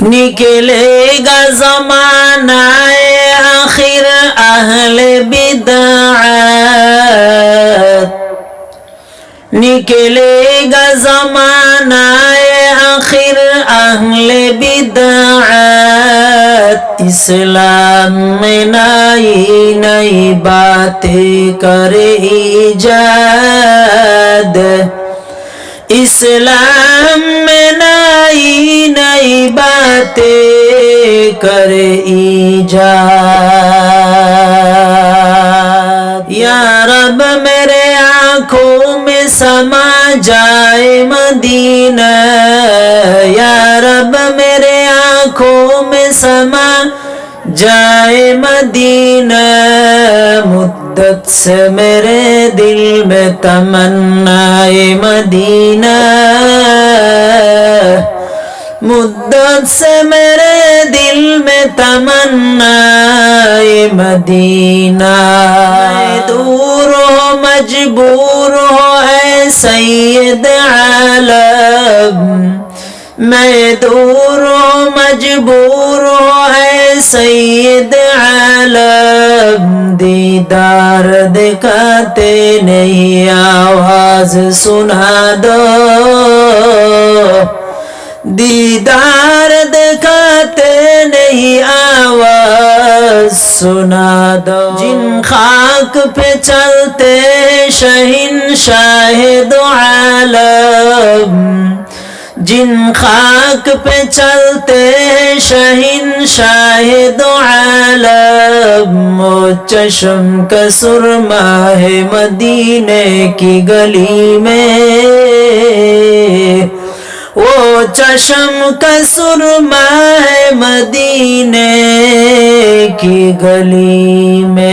निकलेगा ज़मानाए आखिर अहले बिदअत, निकलेगा ज़मानाए आखिर अहले बिदअत। इस्लाम में नई नई बातें करे ईजाद, इस्लाम में नई नई बातें करे ईजाद। या रब मेरे आँखों में समा जाए मदीना, या रब मेरे आँखों में समा जाए मदीना। मुद्दत से मेरे दिल में तमन्नाए मदीना, मुद्दत से मेरे दिल में तमन्नाए मदीना। मैं दूर हो मजबूर हो ऐ सैयद आलम, मैं दूर हो मजबूर हो ऐ सैयद आलम। दीदार दिखाते नहीं आवाज सुना दो, दीदार दिखाते नहीं आवाज सुना दो। जिन खाक पे चलते शहंशाह दो आलम, जिन खाक पे चलते शहंशाह दो आलम। वो चश्म का सुरमा है मदीने की गली में, वो चश्म का सुरमा है मदीने की गली में।